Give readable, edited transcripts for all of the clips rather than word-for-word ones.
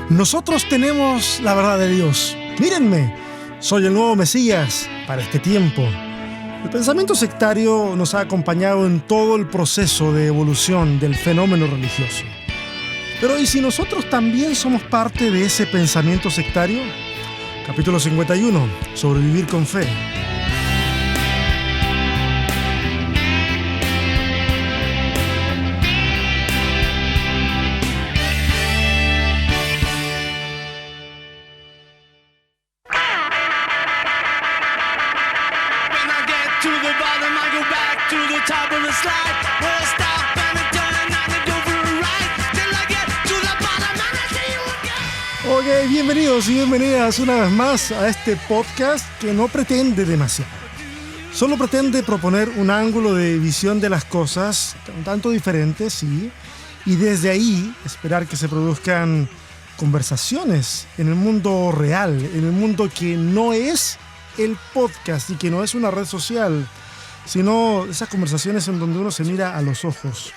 Nosotros tenemos la verdad de Dios. Mírenme, soy el nuevo Mesías para este tiempo. El pensamiento sectario nos ha acompañado en todo el proceso de evolución del fenómeno religioso. Pero ¿y si nosotros también somos parte de ese pensamiento sectario? Capítulo 51, sobre vivir con fe. Ok, bienvenidos y bienvenidas una vez más a este podcast que no pretende demasiado. Solo pretende proponer un ángulo de visión de las cosas un tanto diferente, sí, y desde ahí esperar que se produzcan conversaciones en el mundo real, en el mundo que no es el podcast y que no es una red social, sino esas conversaciones en donde uno se mira a los ojos.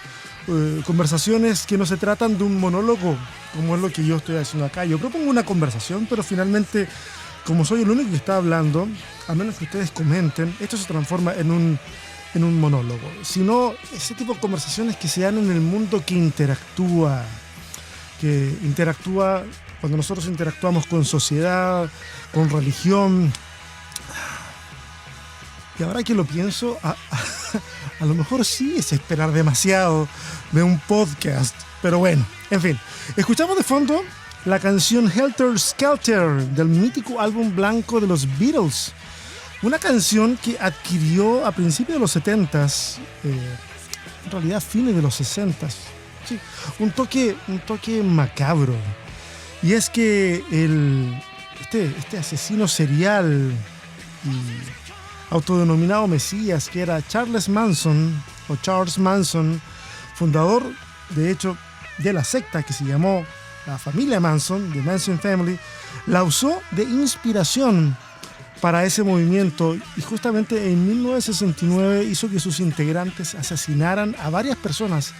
Conversaciones que no se tratan de un monólogo, como es lo que yo estoy haciendo acá. Yo propongo una conversación, pero finalmente, como soy el único que está hablando, a menos que ustedes comenten, esto se transforma en un monólogo. Sino ese tipo de conversaciones que se dan en el mundo que interactúa cuando nosotros interactuamos con sociedad, con religión. Y ahora que lo pienso, a lo mejor sí es esperar demasiado de un podcast. Pero bueno, en fin. Escuchamos de fondo la canción Helter Skelter del mítico álbum blanco de los Beatles. Una canción que adquirió a principios de los 70s, en realidad fines de los 60s. Sí, un toque macabro. Y es que este asesino serial y autodenominado Mesías, que era Charles Manson, fundador, de hecho, de la secta que se llamó la familia Manson, The Manson Family, la usó de inspiración para ese movimiento y justamente en 1969 hizo que sus integrantes asesinaran a varias personas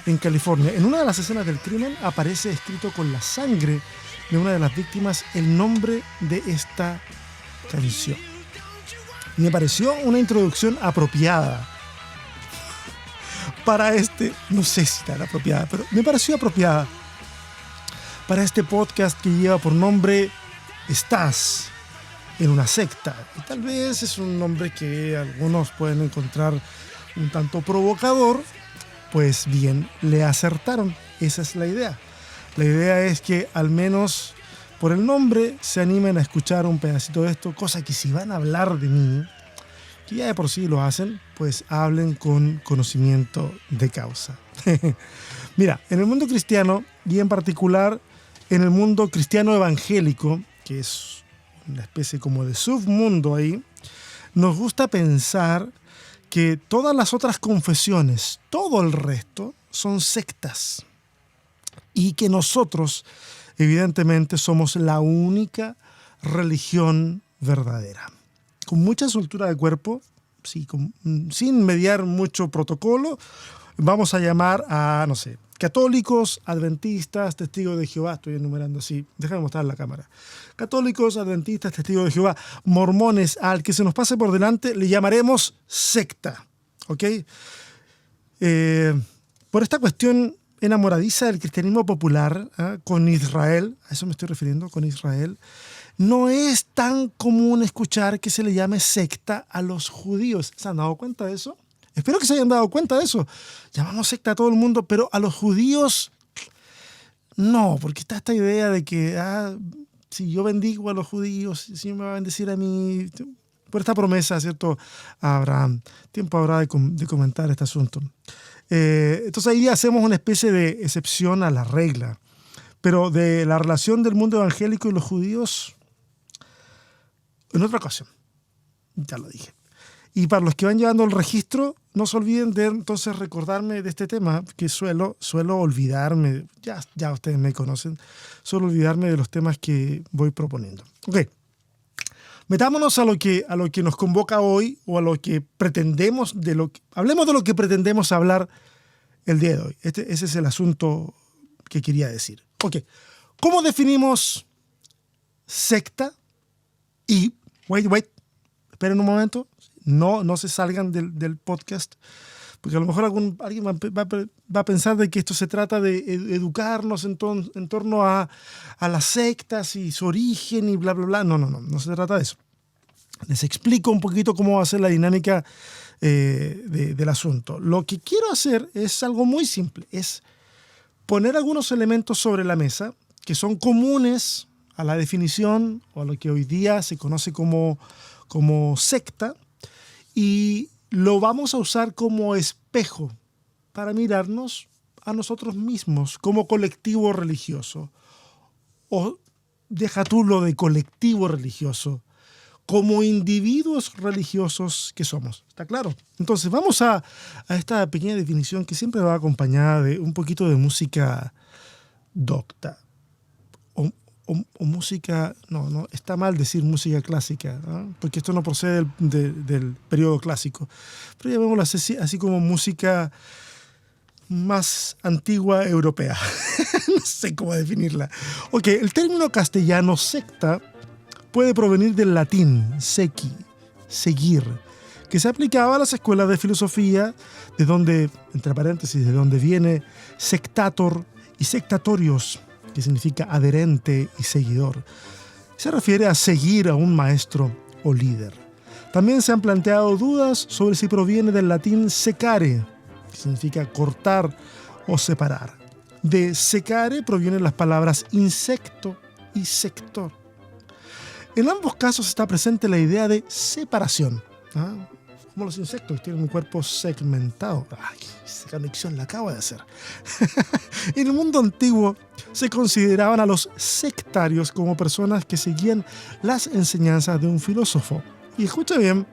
en California. En una de las escenas del crimen aparece escrito con la sangre de una de las víctimas el nombre de esta canción. Y me pareció una introducción apropiada para no sé si tan apropiada, pero me pareció apropiada para este podcast que lleva por nombre Estás en una secta. Y tal vez es un nombre que algunos pueden encontrar un tanto provocador. Pues bien, le acertaron. Esa es la idea. La idea es que al menos por el nombre se animen a escuchar un pedacito de esto, cosa que si van a hablar de mí, que ya de por sí lo hacen, pues hablen con conocimiento de causa. Mira, en el mundo cristiano y en particular en el mundo cristiano evangélico, que es una especie como de submundo ahí, nos gusta pensar que todas las otras confesiones, todo el resto, son sectas y que nosotros evidentemente somos la única religión verdadera. Con mucha soltura de cuerpo, sí, sin mediar mucho protocolo, vamos a llamar a, no sé, católicos, adventistas, testigos de Jehová, estoy enumerando así, déjame mostrar la cámara. Católicos, adventistas, testigos de Jehová, mormones, al que se nos pase por delante le llamaremos secta, ¿ok? Por esta cuestión enamoradiza del cristianismo popular, con Israel, a eso me estoy refiriendo, con Israel, no es tan común escuchar que se le llame secta a los judíos. ¿Se han dado cuenta de eso? Espero que se hayan dado cuenta de eso. Llamamos secta a todo el mundo, pero a los judíos no, porque está esta idea de que si yo bendigo a los judíos, si me va a bendecir a mí, por esta promesa, ¿cierto? A Abraham. Tiempo habrá de comentar este asunto. Entonces ahí hacemos una especie de excepción a la regla. Pero de la relación del mundo evangélico y los judíos, en otra ocasión. Ya lo dije. Y para los que van llevando el registro, no se olviden de entonces recordarme de este tema, que suelo olvidarme, ya ustedes me conocen, suelo olvidarme de los temas que voy proponiendo. Ok. Metámonos a lo que nos convoca hoy, o a lo que pretendemos, hablemos de lo que pretendemos hablar el día de hoy. Ese es el asunto que quería decir. Ok, ¿Cómo definimos secta? Y, wait, esperen un momento, no se salgan del podcast, porque a lo mejor alguien va a pensar de que esto se trata de educarnos en torno a las sectas y su origen y bla, bla, bla. No se trata de eso. Les explico un poquito cómo va a ser la dinámica del asunto. Lo que quiero hacer es algo muy simple, es poner algunos elementos sobre la mesa que son comunes a la definición o a lo que hoy día se conoce como secta, y lo vamos a usar como espejo para mirarnos a nosotros mismos como colectivo religioso. O deja tú lo de colectivo religioso, como individuos religiosos que somos. ¿Está claro? Entonces vamos a esta pequeña definición que siempre va acompañada de un poquito de música docta. O música, no, está mal decir música clásica, ¿no? Porque esto no procede del periodo clásico. Pero llamémoslo así como música más antigua europea. No sé cómo definirla. Ok, el término castellano secta puede provenir del latín sequi, seguir, que se aplicaba a las escuelas de filosofía, de donde, entre paréntesis, de donde viene sectator y sectatorios, que significa adherente y seguidor. Se refiere a seguir a un maestro o líder. También se han planteado dudas sobre si proviene del latín secare, que significa cortar o separar. De secare provienen las palabras insecto y sector. En ambos casos está presente la idea de separación. Como los insectos tienen un cuerpo segmentado. ¡Ay, esa conexión la acabo de hacer! En el mundo antiguo se consideraban a los sectarios como personas que seguían las enseñanzas de un filósofo. Y escucha bien,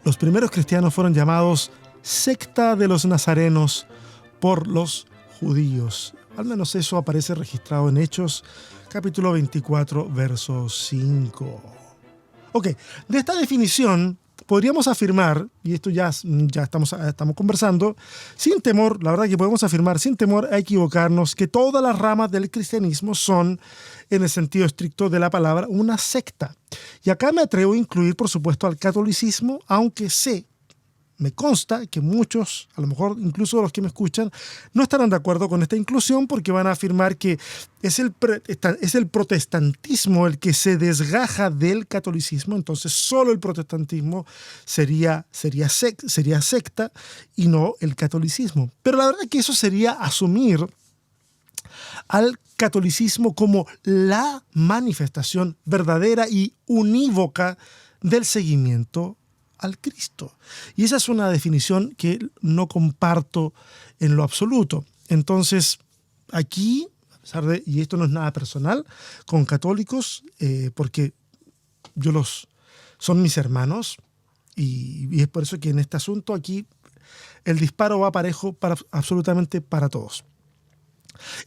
los primeros cristianos fueron llamados secta de los nazarenos por los judíos. Al menos eso aparece registrado en Hechos, capítulo 24, verso 5. Ok, de esta definición podríamos afirmar, y esto ya estamos conversando, sin temor, la verdad que podemos afirmar sin temor a equivocarnos, que todas las ramas del cristianismo son, en el sentido estricto de la palabra, una secta. Y acá me atrevo a incluir, por supuesto, al catolicismo, aunque me consta que muchos, a lo mejor incluso los que me escuchan, no estarán de acuerdo con esta inclusión porque van a afirmar que es el protestantismo el que se desgaja del catolicismo, entonces solo el protestantismo sería secta y no el catolicismo. Pero la verdad es que eso sería asumir al catolicismo como la manifestación verdadera y unívoca del seguimiento al Cristo. Y esa es una definición que no comparto en lo absoluto. Entonces, aquí, a pesar de, y esto no es nada personal, con católicos, porque son mis hermanos, y es por eso que en este asunto aquí el disparo va parejo absolutamente para todos.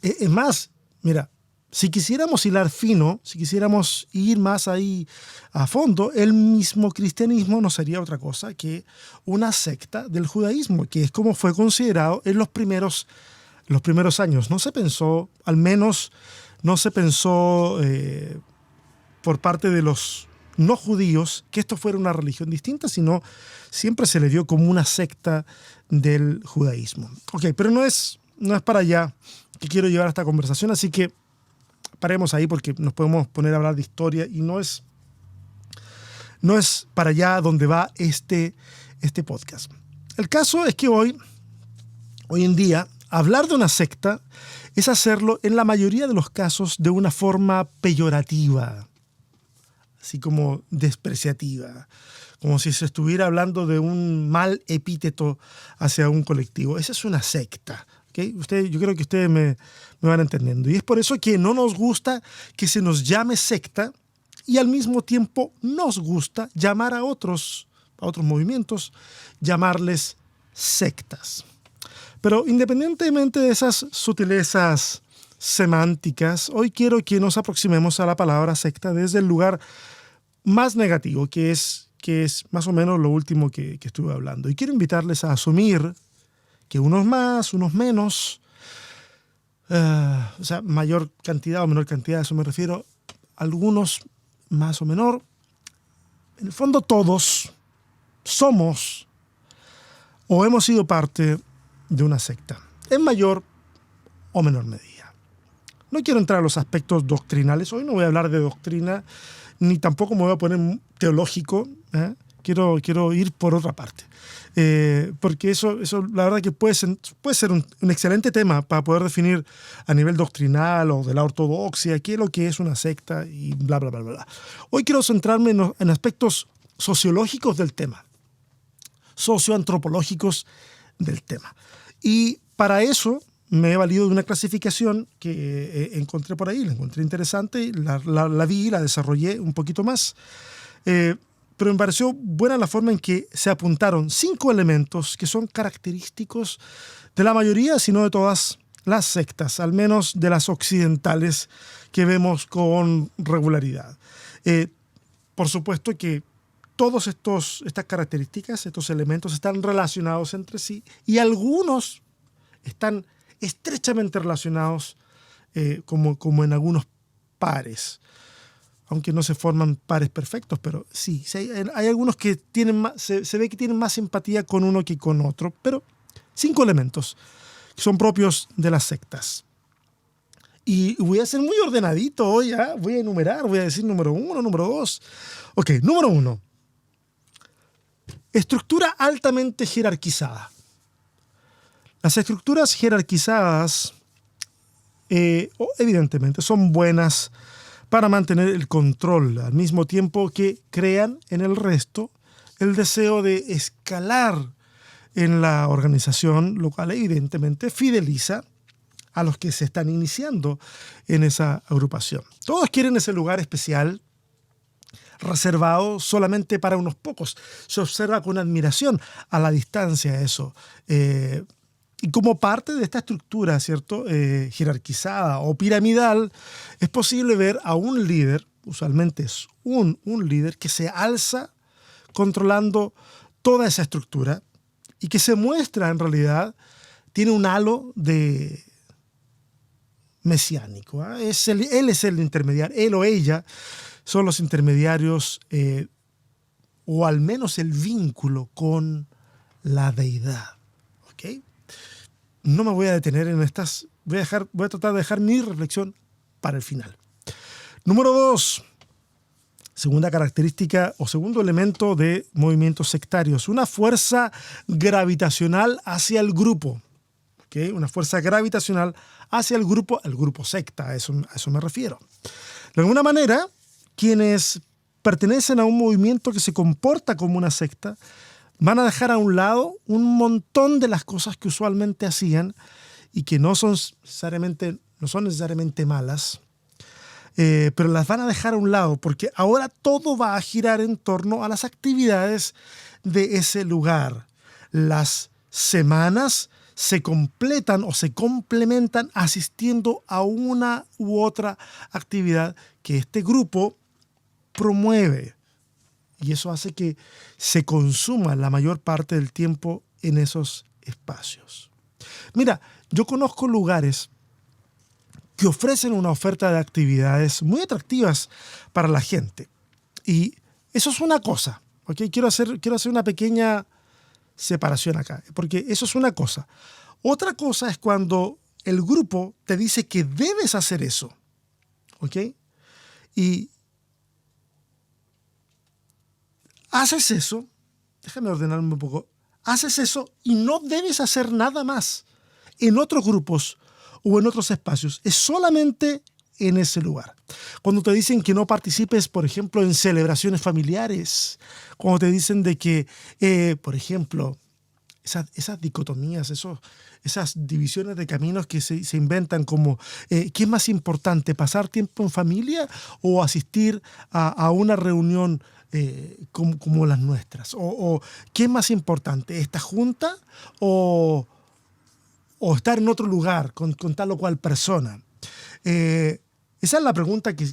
Es más, mira, si quisiéramos hilar fino, si quisiéramos ir más ahí a fondo, el mismo cristianismo no sería otra cosa que una secta del judaísmo, que es como fue considerado en los primeros años. No se pensó, al menos no se pensó por parte de los no judíos que esto fuera una religión distinta, sino siempre se le vio como una secta del judaísmo. Ok, pero no es para allá que quiero llevar esta conversación, así que paremos ahí porque nos podemos poner a hablar de historia y no es para allá donde va este podcast. El caso es que hoy en día, hablar de una secta es hacerlo en la mayoría de los casos de una forma peyorativa, así como despreciativa, como si se estuviera hablando de un mal epíteto hacia un colectivo. Esa es una secta. ¿Okay? Yo creo que ustedes me van entendiendo. Y es por eso que no nos gusta que se nos llame secta y al mismo tiempo nos gusta llamar a otros movimientos, llamarles sectas. Pero independientemente de esas sutilezas semánticas, hoy quiero que nos aproximemos a la palabra secta desde el lugar más negativo, que es más o menos lo último que estuve hablando. Y quiero invitarles a asumir que unos más, unos menos, O sea, mayor cantidad o menor cantidad, a eso me refiero. Algunos más o menor. En el fondo todos somos o hemos sido parte de una secta, en mayor o menor medida. No quiero entrar a los aspectos doctrinales. Hoy no voy a hablar de doctrina, ni tampoco me voy a poner teológico. Quiero ir por otra parte. Porque eso la verdad que puede ser un excelente tema para poder definir a nivel doctrinal o de la ortodoxia qué es lo que es una secta y bla, bla, bla, bla. Hoy quiero centrarme en aspectos sociológicos del tema, socioantropológicos del tema. Y para eso me he valido de una clasificación que encontré por ahí, la encontré interesante, la vi y la desarrollé un poquito más. Pero me pareció buena la forma en que se apuntaron 5 elementos que son característicos de la mayoría, si no de todas las sectas, al menos de las occidentales que vemos con regularidad. Por supuesto que todas estas características, estos elementos están relacionados entre sí y algunos están estrechamente relacionados como en algunos pares. Aunque no se forman pares perfectos, pero sí hay algunos que tienen más, se ve que tienen más simpatía con uno que con otro, pero 5 elementos que son propios de las sectas. Y voy a ser muy ordenadito hoy, voy a enumerar, voy a decir número 1, número 2. Ok, número 1. Estructura altamente jerarquizada. Las estructuras jerarquizadas, evidentemente, son buenas para mantener el control, al mismo tiempo que crean en el resto el deseo de escalar en la organización, lo cual evidentemente fideliza a los que se están iniciando en esa agrupación. Todos quieren ese lugar especial, reservado solamente para unos pocos. Se observa con admiración a la distancia eso. Y como parte de esta estructura, ¿cierto? Jerarquizada o piramidal, es posible ver a un líder, usualmente es un líder que se alza controlando toda esa estructura y que se muestra en realidad, tiene un halo de mesiánico. Él es el intermediario, él o ella son los intermediarios o al menos el vínculo con la deidad. ¿Ok? No me voy a detener en estas, voy a tratar de dejar mi reflexión para el final. Número 2, segunda característica o segundo elemento de movimientos sectarios, una fuerza gravitacional hacia el grupo. ¿Okay? Una fuerza gravitacional hacia el grupo secta, a eso me refiero. De alguna manera, quienes pertenecen a un movimiento que se comporta como una secta van a dejar a un lado un montón de las cosas que usualmente hacían y que no son necesariamente malas, pero las van a dejar a un lado porque ahora todo va a girar en torno a las actividades de ese lugar. Las semanas se completan o se complementan asistiendo a una u otra actividad que este grupo promueve. Y eso hace que se consuma la mayor parte del tiempo en esos espacios. Mira, yo conozco lugares que ofrecen una oferta de actividades muy atractivas para la gente. Y eso es una cosa, ¿ok? Quiero hacer una pequeña separación acá, porque eso es una cosa. Otra cosa es cuando el grupo te dice que debes hacer eso, ¿ok? Y haces eso, déjame ordenarme un poco, haces eso y no debes hacer nada más en otros grupos o en otros espacios, es solamente en ese lugar. Cuando te dicen que no participes, por ejemplo, en celebraciones familiares, cuando te dicen de que, por ejemplo, esas dicotomías, esas divisiones de caminos que se inventan como ¿qué es más importante, pasar tiempo en familia o asistir a una reunión como las nuestras? O ¿qué es más importante, esta junta o estar en otro lugar con tal o cual persona? Esa es la pregunta que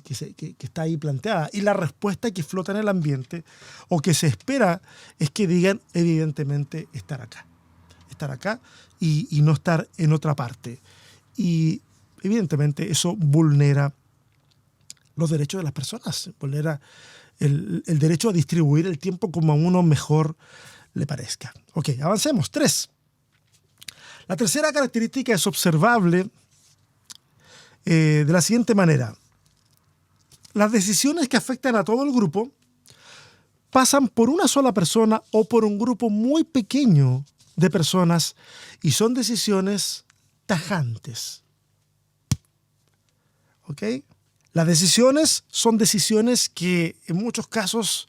está ahí planteada. Y la respuesta que flota en el ambiente o que se espera es que digan, evidentemente, estar acá y no estar en otra parte. Y evidentemente eso vulnera los derechos de las personas, vulnera el derecho a distribuir el tiempo como a uno mejor le parezca. Ok, avancemos. 3. La tercera característica es observable de la siguiente manera. Las decisiones que afectan a todo el grupo pasan por una sola persona o por un grupo muy pequeño de personas y son decisiones tajantes. ¿Ok? Las decisiones son decisiones que en muchos casos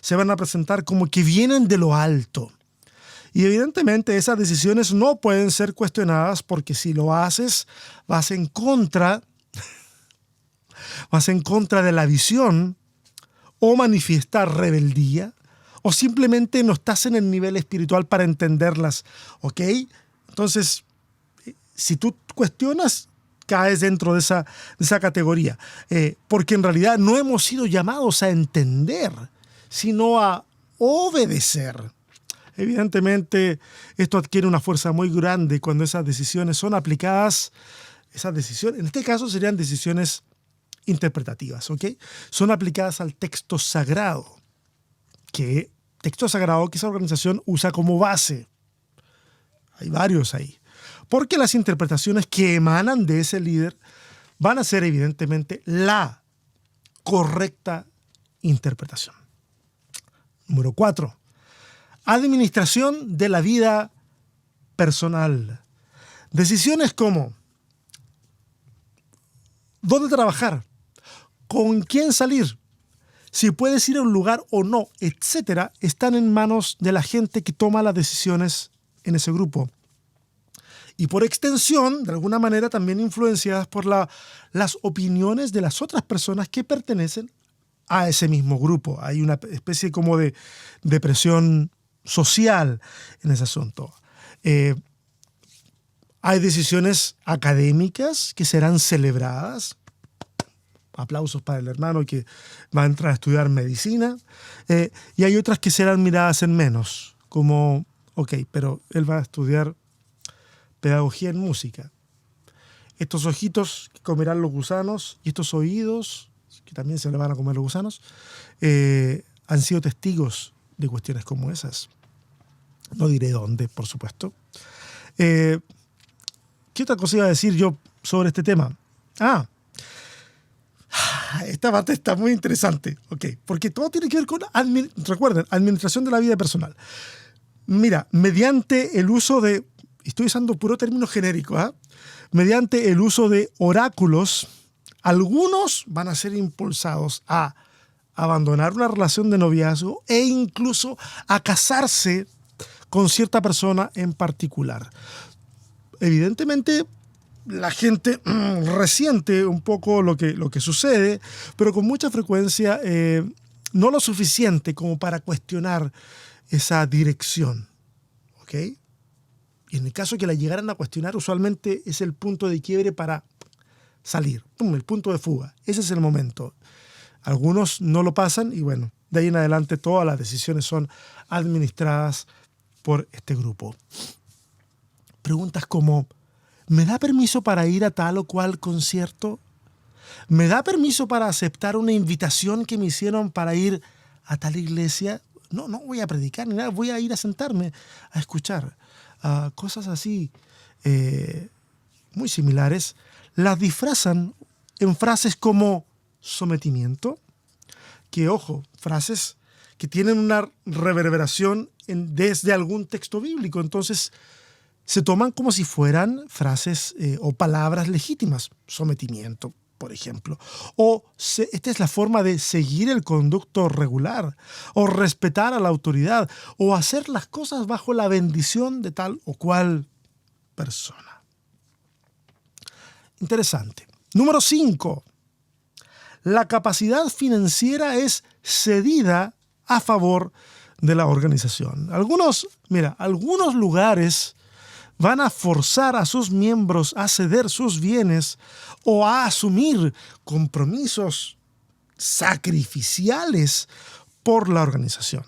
se van a presentar como que vienen de lo alto. Y evidentemente esas decisiones no pueden ser cuestionadas porque si lo haces, vas en contra de la visión o manifiestar rebeldía o simplemente no estás en el nivel espiritual para entenderlas. ¿Ok? Entonces, si tú cuestionas, caes dentro de esa categoría. Porque en realidad no hemos sido llamados a entender, sino a obedecer. Evidentemente, esto adquiere una fuerza muy grande cuando esas decisiones son aplicadas. Esas decisiones, en este caso, serían decisiones interpretativas, ¿ok? Son aplicadas al texto sagrado, que esa organización usa como base. Hay varios ahí. Porque las interpretaciones que emanan de ese líder van a ser evidentemente la correcta interpretación. Número 4. Administración de la vida personal. Decisiones como dónde trabajar, con quién salir, si puedes ir a un lugar o no, etcétera, están en manos de la gente que toma las decisiones en ese grupo. Y por extensión, de alguna manera, también influenciadas por las opiniones de las otras personas que pertenecen a ese mismo grupo. Hay una especie como de presión social en ese asunto. Hay decisiones académicas que serán celebradas. Aplausos para el hermano que va a entrar a estudiar medicina. Y hay otras que serán miradas en menos, como, ok, pero él va a estudiar pedagogía en música. Estos ojitos que comerán los gusanos y estos oídos, que también se le van a comer los gusanos, han sido testigos de cuestiones como esas. No diré dónde, por supuesto. ¿Qué otra cosa iba a decir yo sobre este tema? Esta parte está muy interesante, okay, porque todo tiene que ver con, recuerden, administración de la vida personal. Mira, mediante el uso de, estoy usando puro término genérico, mediante el uso de oráculos, algunos van a ser impulsados a abandonar una relación de noviazgo e incluso a casarse con cierta persona en particular. Evidentemente, la gente resiente un poco lo que sucede, pero con mucha frecuencia no lo suficiente como para cuestionar esa dirección. ¿Ok? Y en el caso que la llegaran a cuestionar, usualmente es el punto de quiebre para salir. El punto de fuga. Ese es el momento. Algunos no lo pasan y bueno, de ahí en adelante todas las decisiones son administradas por este grupo. Preguntas como, ¿me da permiso para ir a tal o cual concierto? ¿Me da permiso para aceptar una invitación que me hicieron para ir a tal iglesia? No voy a predicar ni nada, voy a ir a sentarme a escuchar. Cosas así muy similares las disfrazan en frases como sometimiento, que ojo, frases que tienen una reverberación desde algún texto bíblico, entonces se toman como si fueran frases o palabras legítimas, sometimiento, por ejemplo. O esta es la forma de seguir el conducto regular, o respetar a la autoridad, o hacer las cosas bajo la bendición de tal o cual persona. Interesante. Número 5. La capacidad financiera es cedida a favor de la organización. Algunos lugares van a forzar a sus miembros a ceder sus bienes o a asumir compromisos sacrificiales por la organización.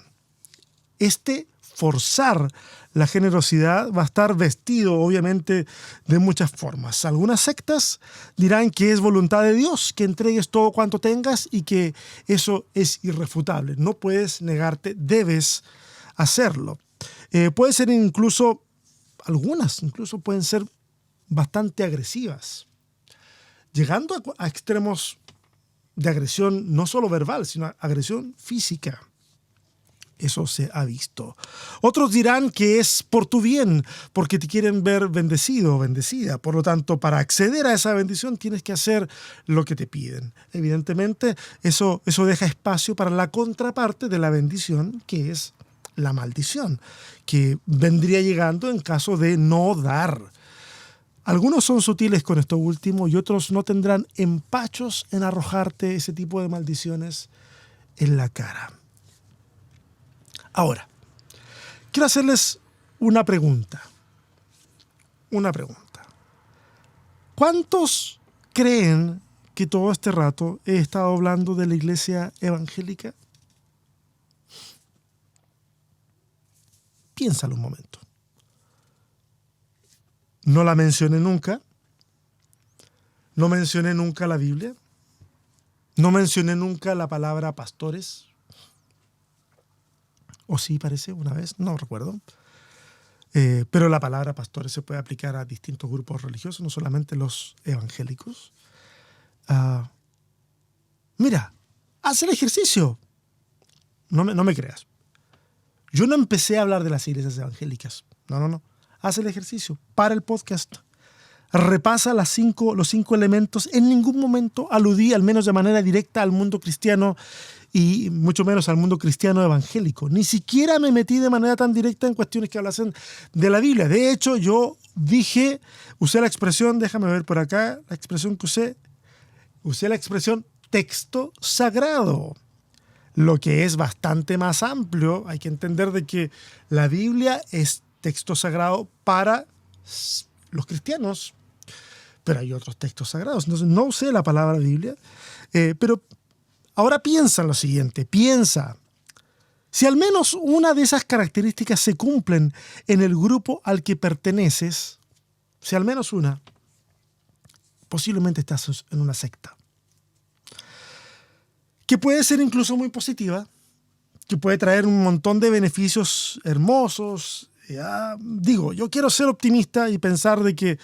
Forzar la generosidad va a estar vestido, obviamente, de muchas formas. Algunas sectas dirán que es voluntad de Dios que entregues todo cuanto tengas y que eso es irrefutable. No puedes negarte, debes hacerlo. Puede ser algunas incluso pueden ser bastante agresivas, llegando a extremos de agresión no solo verbal, sino agresión física. Eso se ha visto. Otros dirán que es por tu bien, porque te quieren ver bendecido o bendecida. Por lo tanto, para acceder a esa bendición tienes que hacer lo que te piden. Evidentemente, eso deja espacio para la contraparte de la bendición, que es la maldición, que vendría llegando en caso de no dar. Algunos son sutiles con esto último y otros no tendrán empachos en arrojarte ese tipo de maldiciones en la cara. Ahora, quiero hacerles una pregunta. ¿Cuántos creen que todo este rato he estado hablando de la iglesia evangélica? Piénsalo un momento. No la mencioné nunca. No mencioné nunca la Biblia. No mencioné nunca la palabra pastores. O sí, parece, una vez, no recuerdo. Pero la palabra pastores se puede aplicar a distintos grupos religiosos, no solamente los evangélicos. Mira, haz el ejercicio. No me creas. Yo no empecé a hablar de las iglesias evangélicas. No. Haz el ejercicio. Para el podcast. Repasa los 5 elementos. En ningún momento aludí, al menos de manera directa, al mundo cristiano y mucho menos al mundo cristiano evangélico. Ni siquiera me metí de manera tan directa en cuestiones que hablasen de la Biblia. De hecho, yo usé la expresión, déjame ver por acá, la expresión que usé la expresión texto sagrado, lo que es bastante más amplio. Hay que entender de que la Biblia es texto sagrado para los cristianos, pero hay otros textos sagrados. Entonces no usé la palabra Biblia, pero ahora piensa en lo siguiente, si al menos una de esas características se cumplen en el grupo al que perteneces, si al menos una, posiblemente estás en una secta, que puede ser incluso muy positiva, que puede traer un montón de beneficios hermosos. Yo quiero ser optimista y pensar de que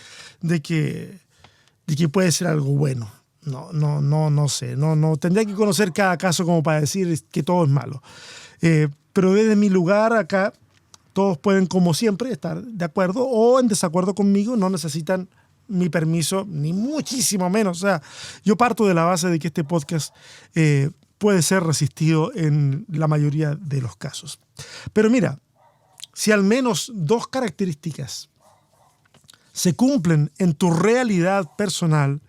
puede ser algo bueno. No sé. No tendría que conocer cada caso como para decir que todo es malo. Pero desde mi lugar acá, todos pueden, como siempre, estar de acuerdo o en desacuerdo conmigo. No necesitan mi permiso, ni muchísimo menos. O sea, yo parto de la base de que este podcast puede ser resistido en la mayoría de los casos. Pero mira, si al menos 2 características se cumplen en tu realidad personal,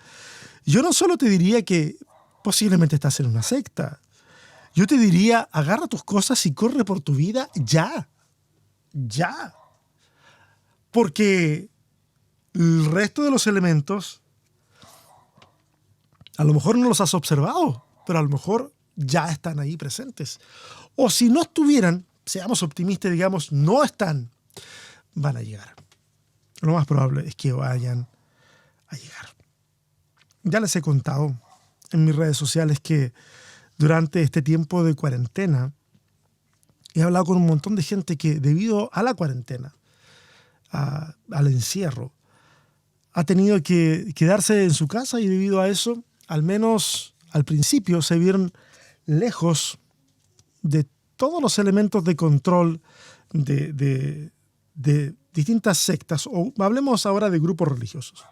yo no solo te diría que posiblemente estás en una secta, yo te diría, agarra tus cosas y corre por tu vida ya. Porque el resto de los elementos, a lo mejor no los has observado, pero a lo mejor ya están ahí presentes. O si no estuvieran, seamos optimistas, digamos, no están, van a llegar. Lo más probable es que vayan a llegar. Ya les he contado en mis redes sociales que durante este tiempo de cuarentena he hablado con un montón de gente que debido a la cuarentena, al encierro, ha tenido que quedarse en su casa y debido a eso, al menos al principio, se vieron lejos de todos los elementos de control de distintas sectas, o hablemos ahora de grupos religiosos.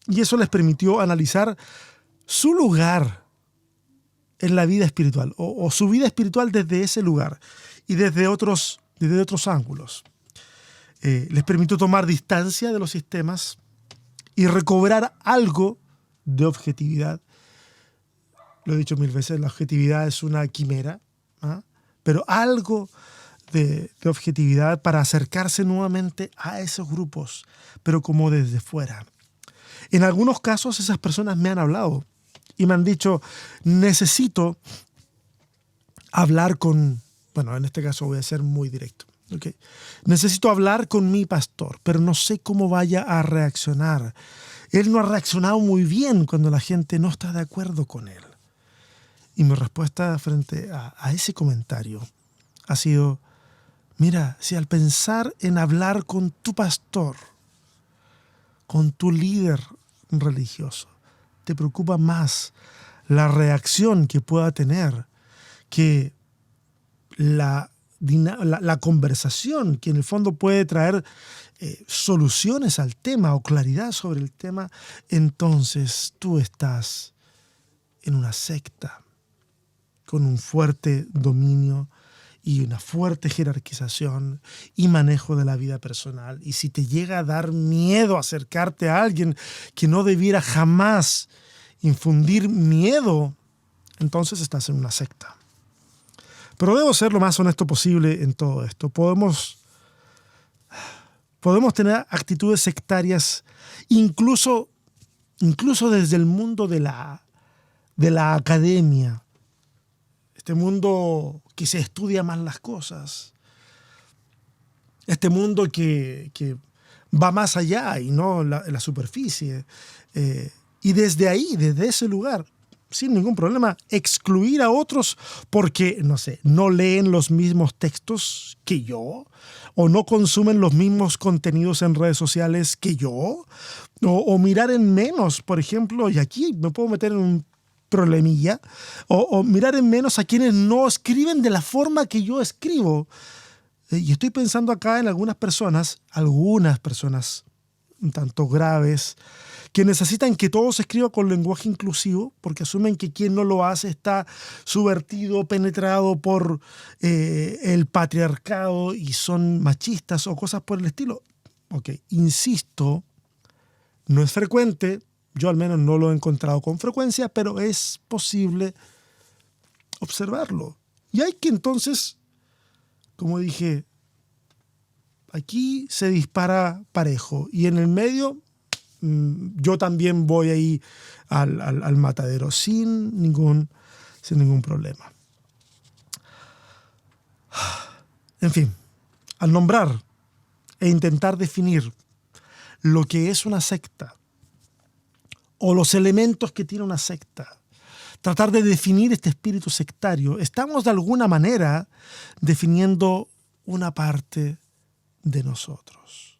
Y eso les permitió analizar su lugar en la vida espiritual, o su vida espiritual desde ese lugar y desde otros ángulos. Les permitió tomar distancia de los sistemas y recobrar algo de objetividad. Lo he dicho 1000 veces, la objetividad es una quimera, pero algo de objetividad para acercarse nuevamente a esos grupos, pero como desde fuera. En algunos casos esas personas me han hablado y me han dicho, necesito hablar en este caso voy a ser muy directo, ¿Ok? Necesito hablar con mi pastor, pero no sé cómo vaya a reaccionar. Él no ha reaccionado muy bien cuando la gente no está de acuerdo con él. Y mi respuesta frente a ese comentario ha sido, mira, si al pensar en hablar con tu pastor, con tu líder religioso, te preocupa más la reacción que pueda tener que la conversación, que en el fondo puede traer soluciones al tema o claridad sobre el tema, entonces tú estás en una secta con un fuerte dominio y una fuerte jerarquización y manejo de la vida personal. Y si te llega a dar miedo acercarte a alguien que no debiera jamás infundir miedo, entonces estás en una secta. Pero debo ser lo más honesto posible en todo esto. Podemos tener actitudes sectarias incluso desde el mundo de la academia. Este mundo que se estudia más las cosas. Este mundo que va más allá y no la superficie. Y desde ahí, desde ese lugar, sin ningún problema, excluir a otros porque, no sé, no leen los mismos textos que yo, o no consumen los mismos contenidos en redes sociales que yo, o mirar en menos, por ejemplo, y aquí me puedo meter en un problemilla, o mirar en menos a quienes no escriben de la forma que yo escribo. Y estoy pensando acá en algunas personas un tanto graves, que necesitan que todo se escriba con lenguaje inclusivo, porque asumen que quien no lo hace está subvertido, penetrado por el patriarcado y son machistas o cosas por el estilo. Ok, insisto, no es frecuente, yo al menos no lo he encontrado con frecuencia, pero es posible observarlo. Y hay que entonces, como dije, aquí se dispara parejo y en el medio yo también voy ahí al matadero sin ningún problema. En fin, al nombrar e intentar definir lo que es una secta o los elementos que tiene una secta, tratar de definir este espíritu sectario, estamos de alguna manera definiendo una parte de nosotros.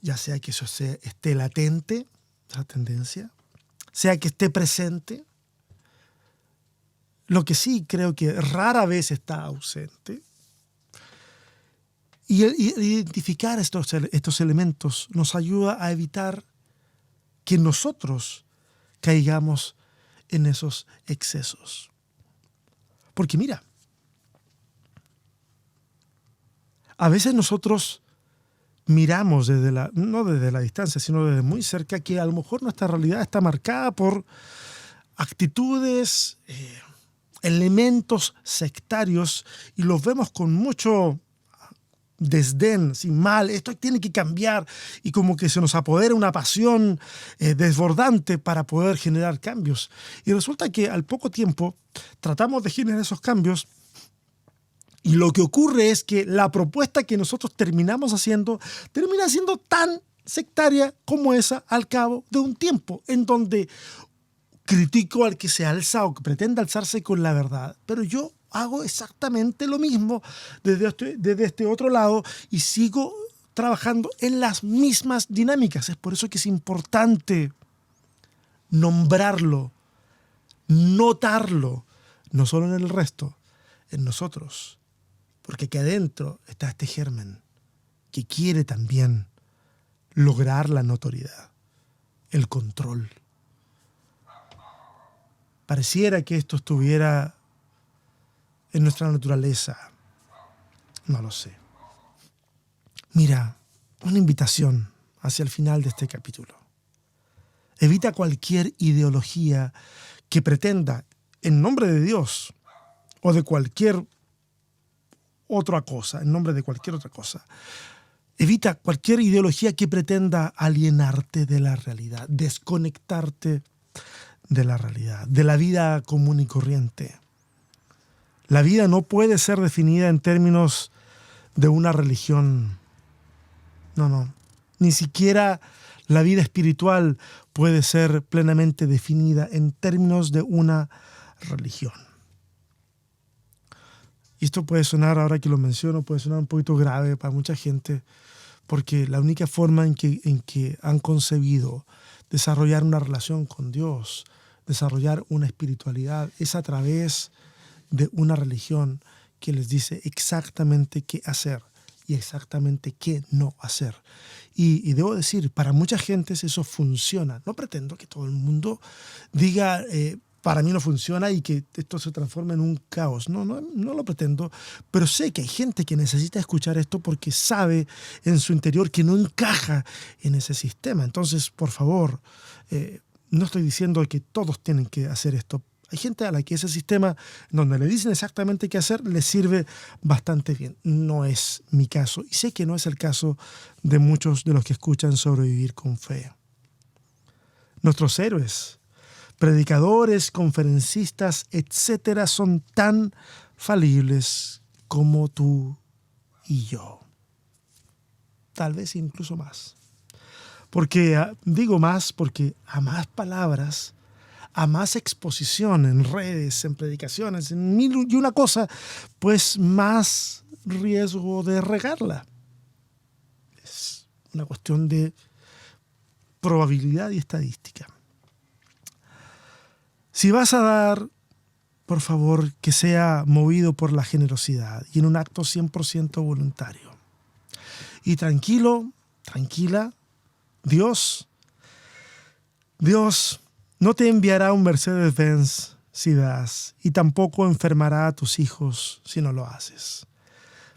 Ya sea que eso esté latente, esa tendencia, sea que esté presente. Lo que sí creo que rara vez está ausente. Y identificar estos elementos nos ayuda a evitar que nosotros caigamos en esos excesos. Porque mira, a veces nosotros miramos no desde la distancia, sino desde muy cerca, que a lo mejor nuestra realidad está marcada por actitudes, elementos sectarios, y los vemos con mucho desdén, sin mal, esto tiene que cambiar, y como que se nos apodera una pasión desbordante para poder generar cambios. Y resulta que al poco tiempo tratamos de generar esos cambios, y lo que ocurre es que la propuesta que nosotros terminamos haciendo termina siendo tan sectaria como esa al cabo de un tiempo, en donde critico al que se alza o que pretende alzarse con la verdad, pero yo hago exactamente lo mismo desde este otro lado y sigo trabajando en las mismas dinámicas. Es por eso que es importante nombrarlo, notarlo, no solo en el resto, en nosotros. Porque aquí adentro está este germen que quiere también lograr la notoriedad, el control. Pareciera que esto estuviera en nuestra naturaleza. No lo sé. Mira, una invitación hacia el final de este capítulo. Evita cualquier ideología que pretenda, en nombre de Dios o de cualquier otra cosa, en nombre de cualquier otra cosa. Evita cualquier ideología que pretenda alienarte de la realidad, desconectarte de la realidad, de la vida común y corriente. La vida no puede ser definida en términos de una religión. No. Ni siquiera la vida espiritual puede ser plenamente definida en términos de una religión. Y esto puede sonar, ahora que lo menciono, puede sonar un poquito grave para mucha gente, porque la única forma en que han concebido desarrollar una relación con Dios, desarrollar una espiritualidad, es a través de una religión que les dice exactamente qué hacer y exactamente qué no hacer. Y debo decir, para mucha gente eso funciona. No pretendo que todo el mundo diga, para mí no funciona y que esto se transforme en un caos. No lo pretendo, pero sé que hay gente que necesita escuchar esto porque sabe en su interior que no encaja en ese sistema. Entonces, por favor, no estoy diciendo que todos tienen que hacer esto. Hay gente a la que ese sistema, donde le dicen exactamente qué hacer, le sirve bastante bien. No es mi caso y sé que no es el caso de muchos de los que escuchan Sobrevivir con Fe. Nuestros héroes, predicadores, conferencistas, etcétera, son tan falibles como tú y yo. Tal vez incluso más. Digo más porque a más palabras, a más exposición en redes, en predicaciones, en mil y una cosa, pues más riesgo de regarla. Es una cuestión de probabilidad y estadística. Si vas a dar, por favor, que sea movido por la generosidad y en un acto 100% voluntario. Y tranquilo, tranquila, Dios no te enviará un Mercedes-Benz si das, y tampoco enfermará a tus hijos si no lo haces.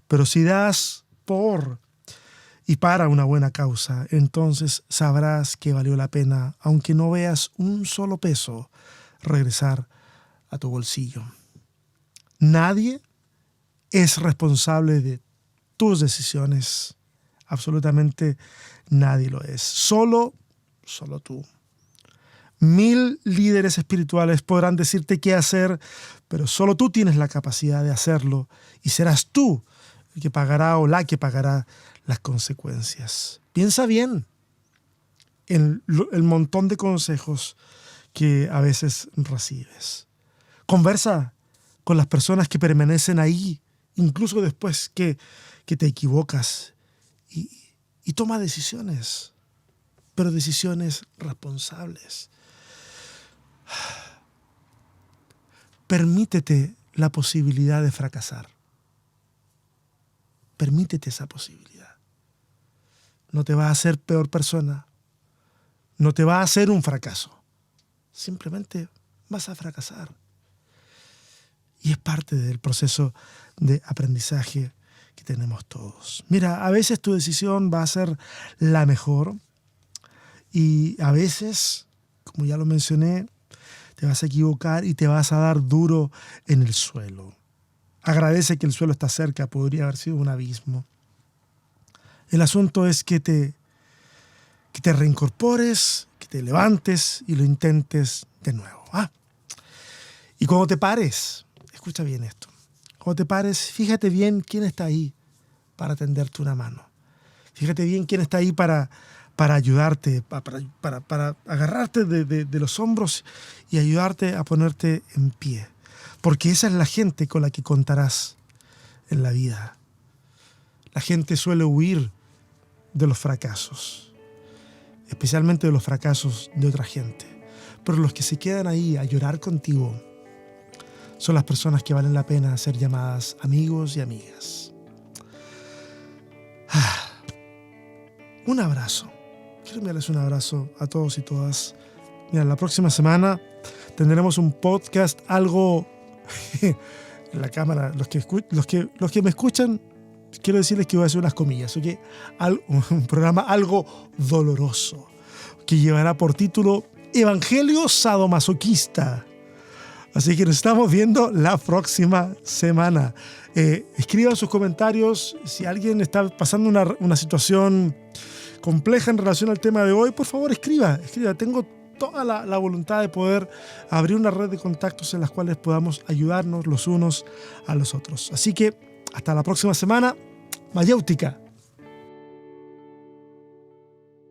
Pero si das por y para una buena causa, entonces sabrás que valió la pena, aunque no veas un solo peso regresar a tu bolsillo. Nadie es responsable de tus decisiones. Absolutamente nadie lo es. Solo tú. 1000 líderes espirituales podrán decirte qué hacer, pero solo tú tienes la capacidad de hacerlo y serás tú el que pagará o la que pagará las consecuencias. Piensa bien en el montón de consejos que a veces recibes. Conversa con las personas que permanecen ahí, incluso después que te equivocas, y toma decisiones, pero decisiones responsables. Permítete la posibilidad de fracasar. Permítete esa posibilidad. No te va a hacer peor persona. No te va a hacer un fracaso. Simplemente vas a fracasar. Y es parte del proceso de aprendizaje que tenemos todos. Mira, a veces tu decisión va a ser la mejor y a veces, como ya lo mencioné, te vas a equivocar y te vas a dar duro en el suelo. Agradece que el suelo está cerca, podría haber sido un abismo. El asunto es que te reincorpores, que te levantes y lo intentes de nuevo. Y cuando te pares, escucha bien esto, cuando te pares, fíjate bien quién está ahí para tenderte una mano. Fíjate bien quién está ahí para ayudarte, para agarrarte de los hombros y ayudarte a ponerte en pie. Porque esa es la gente con la que contarás en la vida. La gente suele huir de los fracasos, especialmente de los fracasos de otra gente. Pero los que se quedan ahí a llorar contigo son las personas que valen la pena ser llamadas amigos y amigas. Un abrazo. Quiero enviarles un abrazo a todos y todas. Mira, la próxima semana tendremos un podcast algo en la cámara. Los que me escuchan, quiero decirles que voy a hacer unas comillas, ¿ok? Un programa algo doloroso que llevará por título Evangelio Sadomasoquista. Así que nos estamos viendo la próxima semana. Escriban sus comentarios. Si alguien está pasando una situación compleja en relación al tema de hoy, por favor escriba. Tengo toda la voluntad de poder abrir una red de contactos en las cuales podamos ayudarnos los unos a los otros. Así que hasta la próxima semana. mayéutica.